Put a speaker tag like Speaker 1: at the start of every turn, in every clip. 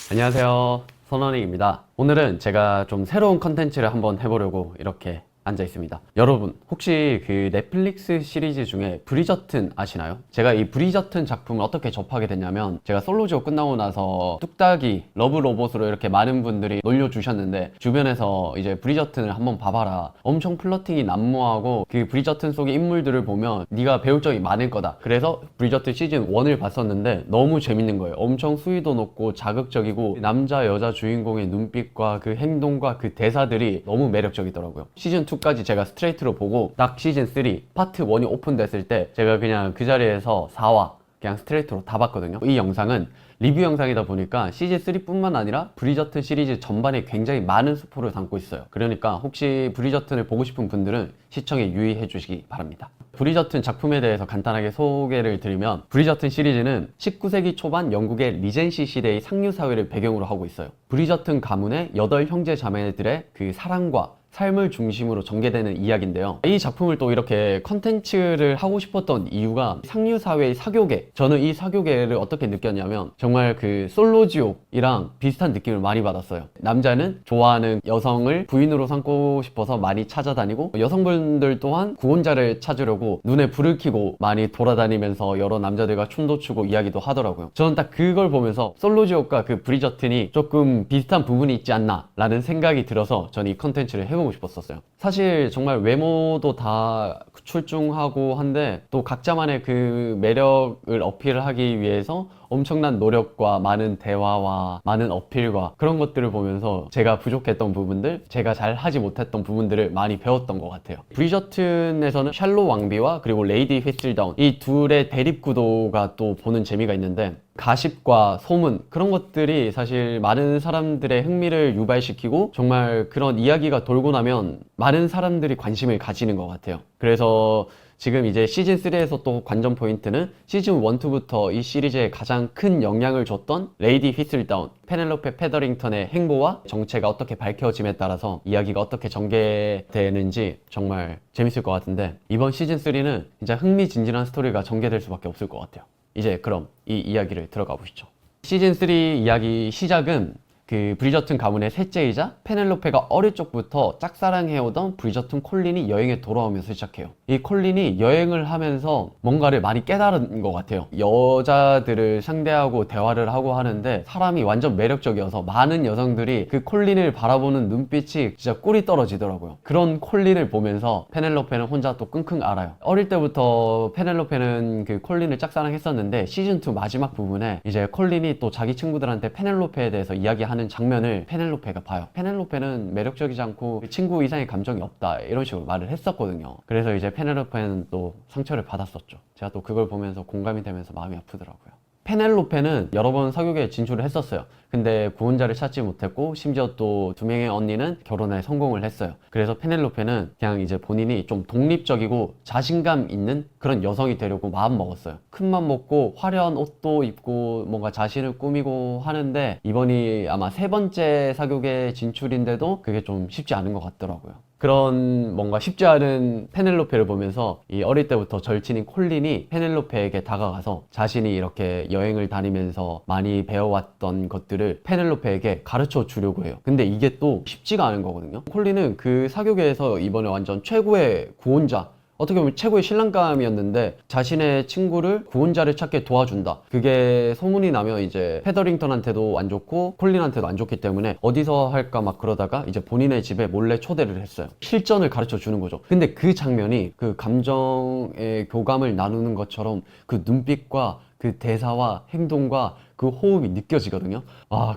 Speaker 1: 안녕하세요. 선원익입니다. 오늘은 제가 좀 새로운 컨텐츠를 한번 해보려고 이렇게 앉아 있습니다. 여러분, 혹시 그 넷플릭스 시리즈 중에 브리저튼 아시나요? 제가 이 브리저튼 작품을 어떻게 접하게 됐냐면, 제가 솔로지오 끝나고 나서 뚝딱이 러브로봇으로 이렇게 많은 분들이 놀려주셨는데, 주변에서 이제 브리저튼을 한번 봐봐라, 엄청 플러팅이 난무하고 그 브리저튼 속의 인물들을 보면 네가 배울 점이 많을 거다. 그래서 브리저튼 시즌 1을 봤었는데 너무 재밌는 거예요. 엄청 수위도 높고 자극적이고, 남자 여자 주인공의 눈빛과 그 행동과 그 대사들이 너무 매력적이더라고요. 시즌 2까지 제가 스트레이트로 보고, 딱 시즌 3 파트 1이 오픈됐을 때 제가 그냥 그 자리에서 4화 그냥 스트레이트로 다 봤거든요. 이 영상은 리뷰 영상이다 보니까 시즌 3뿐만 아니라 브리저튼 시리즈 전반에 굉장히 많은 스포를 담고 있어요. 그러니까 혹시 브리저튼을 보고 싶은 분들은 시청에 유의해 주시기 바랍니다. 브리저튼 작품에 대해서 간단하게 소개를 드리면, 브리저튼 시리즈는 19세기 초반 영국의 리젠시 시대의 상류 사회를 배경으로 하고 있어요. 브리저튼 가문의 8형제 자매들의 그 사랑과 삶을 중심으로 전개되는 이야기인데요. 이 작품을 또 이렇게 컨텐츠를 하고 싶었던 이유가 상류 사회의 사교계, 저는 이 사교계를 어떻게 느꼈냐면 정말 그 솔로지옥이랑 비슷한 느낌을 많이 받았어요. 남자는 좋아하는 여성을 부인으로 삼고 싶어서 많이 찾아다니고, 여성분들 또한 구원자를 찾으려고 눈에 불을 켜고 많이 돌아다니면서 여러 남자들과 춤도 추고 이야기도 하더라고요. 저는 딱 그걸 보면서 솔로지옥과 그 브리저튼이 조금 비슷한 부분이 있지 않나 라는 생각이 들어서 저는 이 컨텐츠를 해보고 싶었어요. 사실 정말 외모도 다 출중하고 한데, 또 각자만의 그 매력을 어필을 하기 위해서 엄청난 노력과 많은 대화와 많은 어필과 그런 것들을 보면서 제가 부족했던 부분들, 제가 잘 하지 못했던 부분들을 많이 배웠던 것 같아요. 브리저튼에서는 샬롯 왕비와 그리고 레이디 휘슬다운, 이 둘의 대립 구도가 또 보는 재미가 있는데, 가십과 소문, 그런 것들이 사실 많은 사람들의 흥미를 유발시키고, 정말 그런 이야기가 돌고 나면 많은 사람들이 관심을 가지는 것 같아요. 그래서 지금 이제 시즌3에서 또 관전 포인트는 시즌 1, 2부터 이 시리즈에 가장 큰 영향을 줬던 레이디 휘슬다운, 페넬로페 페더링턴의 행보와 정체가 어떻게 밝혀짐에 따라서 이야기가 어떻게 전개되는지 정말 재밌을 것 같은데, 이번 시즌3는 진짜 흥미진진한 스토리가 전개될 수밖에 없을 것 같아요. 이제 그럼 이 이야기를 들어가 보시죠. 시즌3 이야기 시작은 그 브리저튼 가문의 셋째이자 페넬로페가 어릴 적부터 짝사랑해오던 브리저튼 콜린이 여행에 돌아오면서 시작해요. 이 콜린이 여행을 하면서 뭔가를 많이 깨달은 것 같아요. 여자들을 상대하고 대화를 하고 하는데 사람이 완전 매력적이어서 많은 여성들이 그 콜린을 바라보는 눈빛이 진짜 꿀이 떨어지더라고요. 그런 콜린을 보면서 페넬로페는 혼자 또 끙끙 앓아요. 어릴 때부터 페넬로페는 그 콜린을 짝사랑했었는데, 시즌2 마지막 부분에 이제 콜린이 또 자기 친구들한테 페넬로페에 대해서 이야기하는 장면을 페넬로페가 봐요. 페넬로페는 매력적이지 않고 친구 이상의 감정이 없다, 이런 식으로 말을 했었거든요. 그래서 이제 페넬로페는 또 상처를 받았었죠. 제가 또 그걸 보면서 공감이 되면서 마음이 아프더라고요. 페넬로페는 여러 번 사교계에 진출을 했었어요. 근데 구원자를 찾지 못했고, 심지어 또 2명의 언니는 결혼에 성공을 했어요. 그래서 페넬로페는 그냥 이제 본인이 좀 독립적이고 자신감 있는 그런 여성이 되려고 마음 먹었어요. 큰맘 먹고 화려한 옷도 입고 뭔가 자신을 꾸미고 하는데, 이번이 아마 3번째 사교계 진출인데도 그게 좀 쉽지 않은 것 같더라고요. 그런 뭔가 쉽지 않은 페넬로페를 보면서 이 어릴 때부터 절친인 콜린이 페넬로페에게 다가가서 자신이 이렇게 여행을 다니면서 많이 배워왔던 것들을 페넬로페에게 가르쳐 주려고 해요. 근데 이게 또 쉽지가 않은 거거든요. 콜린은 그 사교계에서 이번에 완전 최고의 구원자, 어떻게 보면 최고의 신랑감이었는데, 자신의 친구를 구원자를 찾게 도와준다, 그게 소문이 나면 이제 페더링턴한테도 안 좋고 콜린한테도 안 좋기 때문에 어디서 할까 막 그러다가 이제 본인의 집에 몰래 초대를 했어요. 실전을 가르쳐 주는 거죠. 근데 그 장면이 그 감정의 교감을 나누는 것처럼 그 눈빛과 그 대사와 행동과 그 호흡이 느껴지거든요.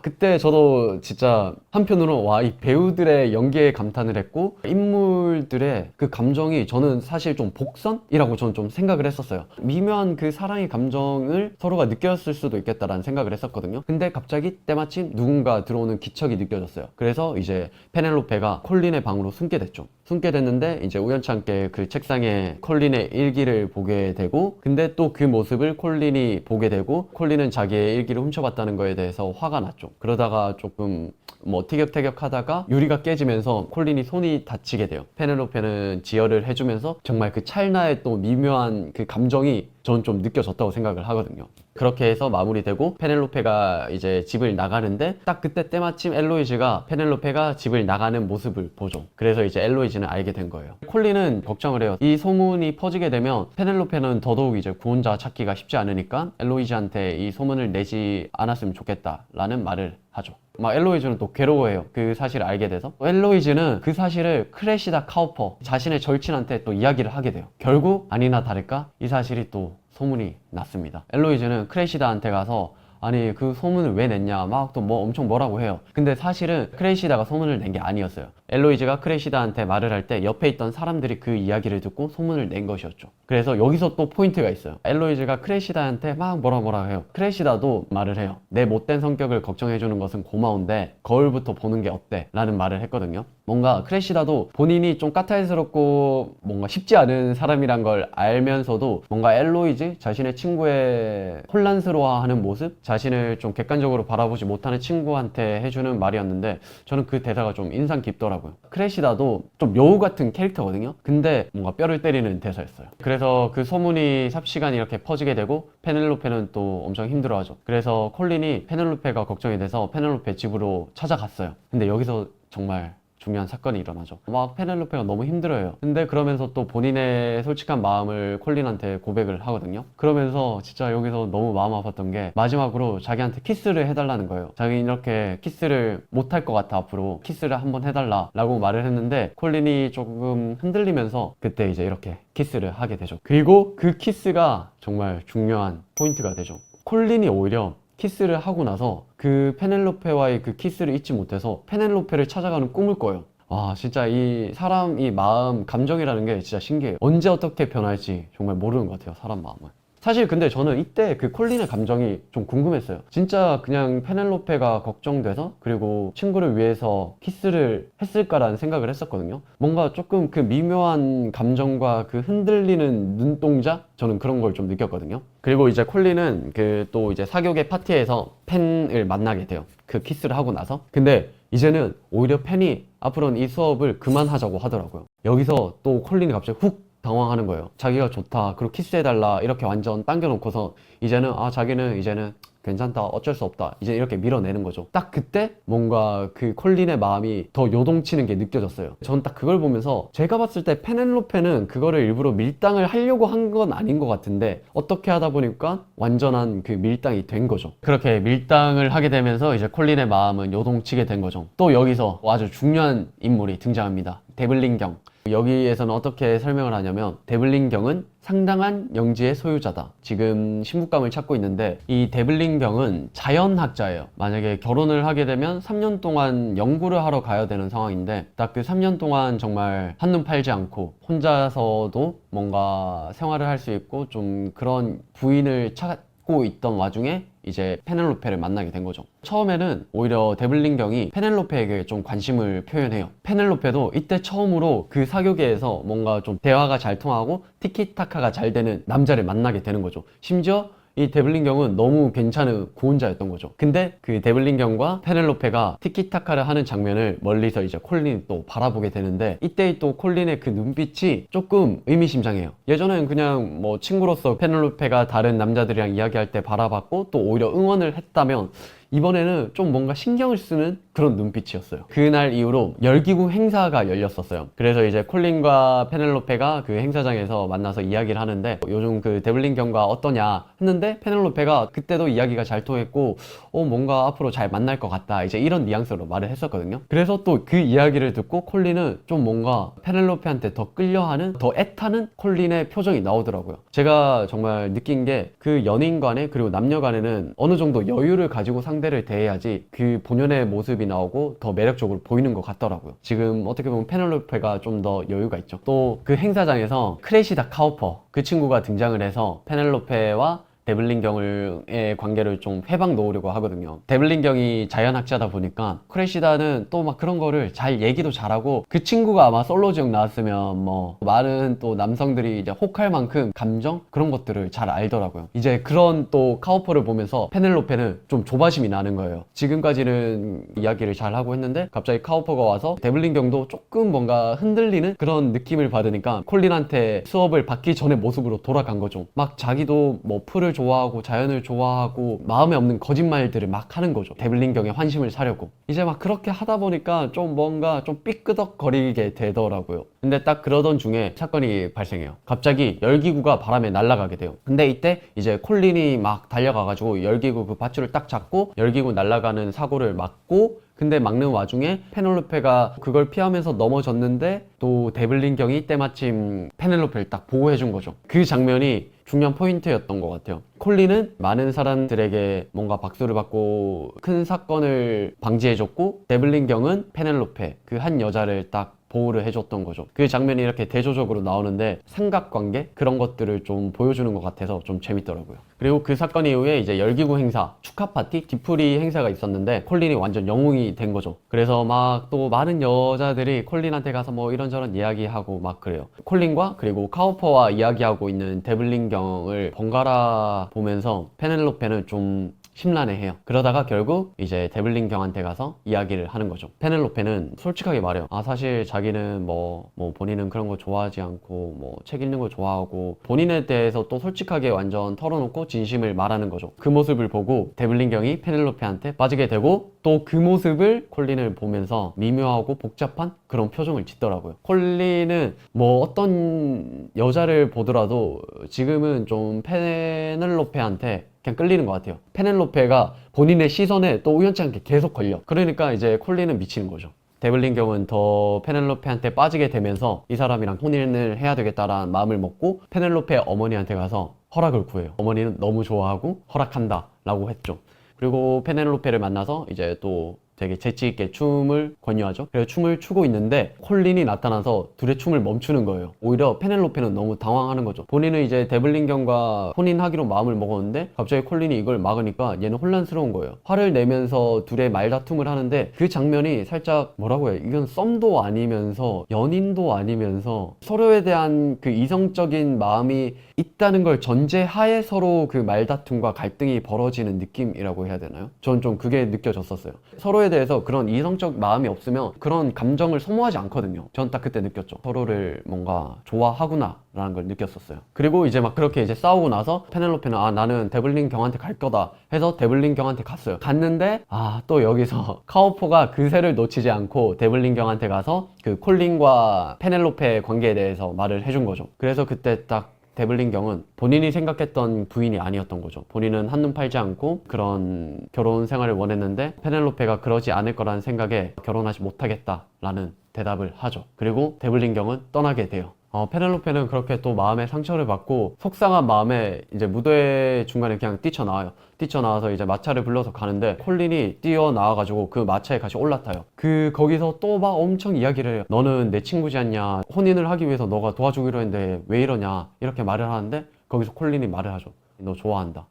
Speaker 1: 그때 저도 진짜 한편으로 이 배우들의 연기에 감탄을 했고, 인물들의 그 감정이 저는 사실 좀 복선이라고 저는 좀 생각을 했었어요. 미묘한 그 사랑의 감정을 서로가 느꼈을 수도 있겠다라는 생각을 했었거든요. 근데 갑자기 때마침 누군가 들어오는 기척이 느껴졌어요. 그래서 이제 페넬로페가 콜린의 방으로 숨게 됐죠. 숨게 됐는데 이제 우연찮게 그 책상에 콜린의 일기를 보게 되고, 근데 또 그 모습을 콜린이 보게 되고, 콜린은 자기의 일기를 훔쳐봤다는 거에 대해서 화가 났죠. 그러다가 조금 뭐 티격태격 하다가 유리가 깨지면서 콜린이 손이 다치게 돼요. 페넬로페는 지혈을 해주면서 정말 그 찰나의 또 미묘한 그 감정이 저는 좀 느껴졌다고 생각을 하거든요. 그렇게 해서 마무리되고 페넬로페가 이제 집을 나가는데 딱 그때 때마침 엘로이즈가 페넬로페가 집을 나가는 모습을 보죠. 그래서 이제 엘로이즈는 알게 된 거예요. 콜린은 걱정을 해요. 이 소문이 퍼지게 되면 페넬로페는 더더욱 이제 구원자 찾기가 쉽지 않으니까 엘로이즈한테 이 소문을 내지 않았으면 좋겠다라는 말을 하죠. 막 엘로이즈는 또 괴로워해요. 그 사실을 알게 돼서. 엘로이즈는 그 사실을 크레시다 카우퍼 자신의 절친한테 또 이야기를 하게 돼요. 결국 아니나 다를까 이 사실이 또 소문이 났습니다. 엘로이즈는 크레시다한테 가서 아니 그 소문을 왜 냈냐 막 또 뭐 엄청 뭐라고 해요. 근데 사실은 크레시다가 소문을 낸 게 아니었어요. 엘로이즈가 크레시다한테 말을 할 때 옆에 있던 사람들이 그 이야기를 듣고 소문을 낸 것이었죠. 그래서 여기서 또 포인트가 있어요. 엘로이즈가 크레시다한테 막 뭐라 해요. 크레시다도 말을 해요. 내 못된 성격을 걱정해주는 것은 고마운데 거울부터 보는 게 어때? 라는 말을 했거든요. 뭔가 크레시다도 본인이 좀 까탈스럽고 뭔가 쉽지 않은 사람이란 걸 알면서도 뭔가 엘로이즈 자신의 친구의 혼란스러워하는 모습, 자신을 좀 객관적으로 바라보지 못하는 친구한테 해주는 말이었는데 저는 그 대사가 좀 인상 깊더라고요. 크레시다도 좀 여우 같은 캐릭터거든요. 근데 뭔가 뼈를 때리는 대사였어요. 그래서 그 소문이 삽시간에 이렇게 퍼지게 되고 페넬로페는 또 엄청 힘들어하죠. 그래서 콜린이 페넬로페가 걱정이 돼서 페넬로페 집으로 찾아갔어요. 근데 여기서 정말 중요한 사건이 일어나죠. 막 페넬로페가 너무 힘들어요. 근데 그러면서 또 본인의 솔직한 마음을 콜린한테 고백을 하거든요. 그러면서 진짜 여기서 너무 마음 아팠던 게 마지막으로 자기한테 키스를 해달라는 거예요. 자기는 이렇게 키스를 못할 것 같아 앞으로 키스를 한번 해달라 라고 말을 했는데 콜린이 조금 흔들리면서 그때 이제 이렇게 키스를 하게 되죠. 그리고 그 키스가 정말 중요한 포인트가 되죠. 콜린이 오히려 키스를 하고 나서 그 페넬로페와의 그 키스를 잊지 못해서 페넬로페를 찾아가는 꿈을 꿔요. 와 진짜 이 사람 이 마음 감정이라는 게 진짜 신기해요. 언제 어떻게 변할지 정말 모르는 것 같아요, 사람 마음은. 사실 근데 저는 이때 그 콜린의 감정이 좀 궁금했어요. 진짜 그냥 페넬로페가 걱정돼서 그리고 친구를 위해서 키스를 했을까라는 생각을 했었거든요. 뭔가 조금 그 미묘한 감정과 그 흔들리는 눈동자? 저는 그런 걸 좀 느꼈거든요. 그리고 이제 콜린은 그 또 이제 사교계 파티에서 팬을 만나게 돼요. 그 키스를 하고 나서. 근데 이제는 오히려 팬이 앞으로는 이 수업을 그만하자고 하더라고요. 여기서 또 콜린이 갑자기 훅 당황하는 거예요. 자기가 좋다, 그리고 키스해달라 이렇게 완전 당겨놓고서 이제는 자기는 이제는 괜찮다, 어쩔 수 없다, 이제 이렇게 밀어내는 거죠. 딱 그때 뭔가 그 콜린의 마음이 더 요동치는 게 느껴졌어요. 전 딱 그걸 보면서 제가 봤을 때 페넬로페는 그거를 일부러 밀당을 하려고 한 건 아닌 것 같은데 어떻게 하다 보니까 완전한 그 밀당이 된 거죠. 그렇게 밀당을 하게 되면서 이제 콜린의 마음은 요동치게 된 거죠. 또 여기서 아주 중요한 인물이 등장합니다. 데블린경. 여기에서는 어떻게 설명을 하냐면 데블린경은 상당한 영지의 소유자다. 지금 신부감을 찾고 있는데 이 데블린경은 자연학자예요. 만약에 결혼을 하게 되면 3년 동안 연구를 하러 가야 되는 상황인데 딱 그 3년 동안 정말 한눈 팔지 않고 혼자서도 뭔가 생활을 할 수 있고 좀 그런 부인을 찾고 있던 와중에 이제 페넬로페를 만나게 된 거죠. 처음에는 오히려 데블린경이 페넬로페에게 좀 관심을 표현해요. 페넬로페도 이때 처음으로 그 사교계에서 뭔가 좀 대화가 잘 통하고 티키타카가 잘 되는 남자를 만나게 되는 거죠. 심지어 이 데블린경은 너무 괜찮은 고혼자였던 거죠. 근데 그 데블린경과 페넬로페가 티키타카를 하는 장면을 멀리서 이제 콜린이 또 바라보게 되는데 이때 또 콜린의 그 눈빛이 조금 의미심장해요. 예전엔 그냥 뭐 친구로서 페넬로페가 다른 남자들이랑 이야기할 때 바라봤고 또 오히려 응원을 했다면 이번에는 좀 뭔가 신경을 쓰는 그런 눈빛이었어요. 그날 이후로 열기구 행사가 열렸었어요. 그래서 이제 콜린과 페넬로페가 그 행사장에서 만나서 이야기를 하는데 요즘 그 데블린경과 어떠냐 했는데 페넬로페가 그때도 이야기가 잘 통했고 뭔가 앞으로 잘 만날 것 같다, 이제 이런 뉘앙스로 말을 했었거든요. 그래서 또 그 이야기를 듣고 콜린은 좀 뭔가 페넬로페한테 더 끌려하는, 더 애타는 콜린의 표정이 나오더라고요. 제가 정말 느낀 게 그 연인 간에 그리고 남녀 간에는 어느 정도 여유를 가지고 상대를 대해야지 그 본연의 모습이 나오고 더 매력적으로 보이는 것 같더라고요. 지금 어떻게 보면 페넬로페가 좀 더 여유가 있죠. 또 그 행사장에서 크레시다 카우퍼 그 친구가 등장을 해서 페넬로페와 데블린경의 관계를 좀 회방 놓으려고 하거든요. 데블린경이 자연학자다 보니까 크레시다는 또 막 그런 거를 잘 얘기도 잘하고 그 친구가 아마 솔로 지역 나왔으면 뭐 많은 또 남성들이 이제 혹할 만큼 감정 그런 것들을 잘 알더라고요. 이제 그런 또 카우퍼를 보면서 페넬로페는 좀 조바심이 나는 거예요. 지금까지는 이야기를 잘 하고 했는데 갑자기 카우퍼가 와서 데블린경도 조금 뭔가 흔들리는 그런 느낌을 받으니까 콜린한테 수업을 받기 전의 모습으로 돌아간 거죠. 막 자기도 뭐 풀을 좋아하고 자연을 좋아하고 마음에 없는 거짓말들을 막 하는 거죠. 데블린경의 환심을 사려고. 이제 막 그렇게 하다 보니까 좀 뭔가 좀 삐끄덕거리게 되더라고요. 근데 딱 그러던 중에 사건이 발생해요. 갑자기 열기구가 바람에 날아가게 돼요. 근데 이때 이제 콜린이 막 달려가가지고 열기구 그 밧줄을 딱 잡고 열기구 날아가는 사고를 막고, 근데 막는 와중에 페넬로페가 그걸 피하면서 넘어졌는데 또 데블린경이 때마침 페넬로페를 딱 보호해준 거죠. 그 장면이 중요한 포인트였던 것 같아요. 콜린은 많은 사람들에게 뭔가 박수를 받고 큰 사건을 방지해줬고, 데블린경은 페넬로페 그 한 여자를 딱 보호를 해줬던 거죠. 그 장면이 이렇게 대조적으로 나오는데 삼각관계 그런 것들을 좀 보여주는 것 같아서 좀 재밌더라고요. 그리고 그 사건 이후에 이제 열기구 행사, 축하 파티, 뒤풀이 행사가 있었는데 콜린이 완전 영웅이 된 거죠. 그래서 막 또 많은 여자들이 콜린한테 가서 뭐 이런저런 이야기하고 막 그래요. 콜린과 그리고 카우퍼와 이야기하고 있는 데블린경을 번갈아 보면서 페넬로페는 좀 심란해해요. 그러다가 결국 이제 데블린경한테 가서 이야기를 하는 거죠. 페넬로페는 솔직하게 말해요. 아, 사실 자기는 뭐 본인은 그런 거 좋아하지 않고 뭐 책 읽는 거 좋아하고 본인에 대해서 또 솔직하게 완전 털어놓고 진심을 말하는 거죠. 그 모습을 보고 데블린경이 페넬로페한테 빠지게 되고, 또 그 모습을 콜린을 보면서 미묘하고 복잡한 그런 표정을 짓더라고요. 콜린은 뭐 어떤 여자를 보더라도 지금은 좀 페넬로페한테 그냥 끌리는 것 같아요. 페넬로페가 본인의 시선에 또 우연치 않게 계속 걸려. 그러니까 이제 콜린은 미치는 거죠. 데블린경은 더 페넬로페한테 빠지게 되면서 이 사람이랑 혼인을 해야 되겠다라는 마음을 먹고 페넬로페 어머니한테 가서 허락을 구해요. 어머니는 너무 좋아하고 허락한다 라고 했죠. 그리고 페넬로페를 만나서 이제 또 되게 재치있게 춤을 권유하죠. 그래서 춤을 추고 있는데 콜린이 나타나서 둘의 춤을 멈추는 거예요. 오히려 페넬로페는 너무 당황하는 거죠. 본인은 이제 데블린경과 혼인하기로 마음을 먹었는데 갑자기 콜린이 이걸 막으니까 얘는 혼란스러운 거예요. 화를 내면서 둘의 말다툼을 하는데 그 장면이 살짝 뭐라고 해요? 이건 썸도 아니면서 연인도 아니면서 서로에 대한 그 이성적인 마음이 있다는 걸 전제하에 서로 그 말다툼과 갈등이 벌어지는 느낌이라고 해야 되나요? 전 좀 그게 느껴졌었어요. 서로에 대해서 그런 이성적 마음이 없으면 그런 감정을 소모하지 않거든요. 전 딱 그때 느꼈죠. 서로를 뭔가 좋아하구나 라는 걸 느꼈었어요. 그리고 이제 막 그렇게 이제 싸우고 나서 페넬로페는 아, 나는 데블린경한테 갈 거다 해서 데블린경한테 갔어요. 갔는데 또 여기서 카우퍼가 그새를 놓치지 않고 데블린경한테 가서 그 콜린과 페넬로페의 관계에 대해서 말을 해준 거죠. 그래서 그때 딱 데블린경은 본인이 생각했던 부인이 아니었던 거죠. 본인은 한눈 팔지 않고 그런 결혼 생활을 원했는데 페넬로페가 그러지 않을 거라는 생각에 결혼하지 못하겠다라는 대답을 하죠. 그리고 데블린경은 떠나게 돼요. 페넬로페는 그렇게 또 마음에 상처를 받고 속상한 마음에 이제 무대 중간에 그냥 뛰쳐나와요. 뛰쳐나와서 이제 마차를 불러서 가는데 콜린이 뛰어나와가지고 그 마차에 같이 올라타요. 거기서 또 막 엄청 이야기를 해요. 너는 내 친구지 않냐? 혼인을 하기 위해서 너가 도와주기로 했는데 왜 이러냐? 이렇게 말을 하는데 거기서 콜린이 말을 하죠. 너 좋아한다.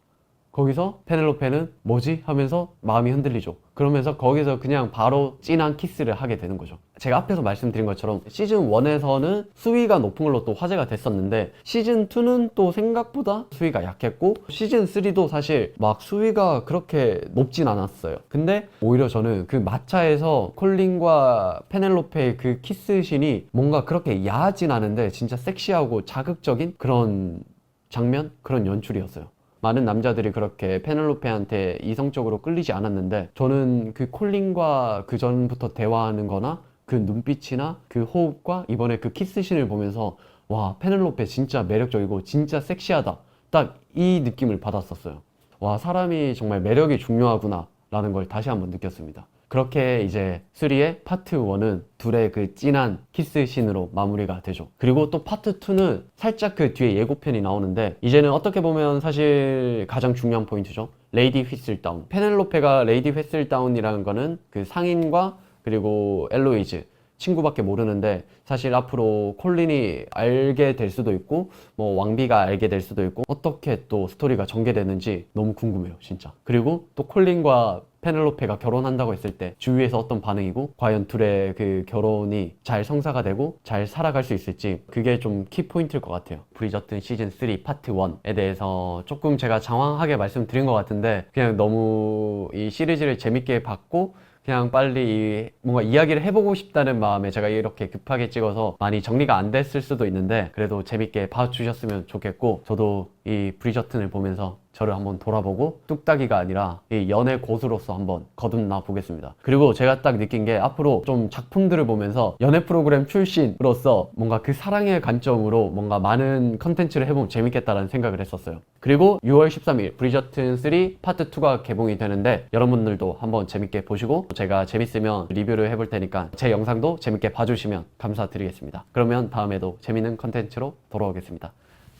Speaker 1: 거기서 페넬로페는 뭐지? 하면서 마음이 흔들리죠. 그러면서 거기서 그냥 바로 진한 키스를 하게 되는 거죠. 제가 앞에서 말씀드린 것처럼 시즌 1에서는 수위가 높은 걸로 또 화제가 됐었는데 시즌 2는 또 생각보다 수위가 약했고 시즌 3도 사실 막 수위가 그렇게 높진 않았어요. 근데 오히려 저는 그 마차에서 콜린과 페넬로페의 그 키스신이 뭔가 그렇게 야하진 않은데 진짜 섹시하고 자극적인 그런 장면? 그런 연출이었어요. 많은 남자들이 그렇게 페넬로페한테 이성적으로 끌리지 않았는데 저는 그 콜린과 그 전부터 대화하는 거나 그 눈빛이나 그 호흡과 이번에 그 키스신을 보면서 와, 페넬로페 진짜 매력적이고 진짜 섹시하다, 딱 이 느낌을 받았었어요. 와, 사람이 정말 매력이 중요하구나 라는 걸 다시 한번 느꼈습니다. 그렇게 이제 3의 파트 1은 둘의 그 진한 키스신으로 마무리가 되죠. 그리고 또 파트 2는 살짝 그 뒤에 예고편이 나오는데 이제는 어떻게 보면 사실 가장 중요한 포인트죠. 레이디 휘슬다운. 페넬로페가 레이디 휘슬다운이라는 거는 그 상인과 그리고 엘로이즈 친구밖에 모르는데 사실 앞으로 콜린이 알게 될 수도 있고 뭐 왕비가 알게 될 수도 있고 어떻게 또 스토리가 전개되는지 너무 궁금해요, 진짜. 그리고 또 콜린과 페넬로페가 결혼한다고 했을 때 주위에서 어떤 반응이고 과연 둘의 그 결혼이 잘 성사가 되고 잘 살아갈 수 있을지 그게 좀 키포인트일 것 같아요. 브리저튼 시즌 3 파트 1에 대해서 조금 제가 장황하게 말씀드린 것 같은데 그냥 너무 이 시리즈를 재밌게 봤고 그냥 빨리 뭔가 이야기를 해보고 싶다는 마음에 제가 이렇게 급하게 찍어서 많이 정리가 안 됐을 수도 있는데 그래도 재밌게 봐주셨으면 좋겠고 저도 이 브리저튼을 보면서 저를 한번 돌아보고 뚝딱이가 아니라 이 연애 고수로서 한번 거듭나 보겠습니다. 그리고 제가 딱 느낀 게 앞으로 좀 작품들을 보면서 연애 프로그램 출신으로서 뭔가 그 사랑의 관점으로 뭔가 많은 컨텐츠를 해보면 재밌겠다라는 생각을 했었어요. 그리고 6월 13일 브리저튼 3 파트 2가 개봉이 되는데 여러분들도 한번 재밌게 보시고 제가 재밌으면 리뷰를 해볼 테니까 제 영상도 재밌게 봐주시면 감사드리겠습니다. 그러면 다음에도 재밌는 컨텐츠로 돌아오겠습니다.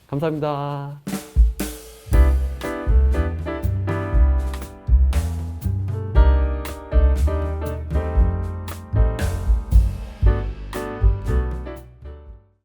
Speaker 1: 감사합니다.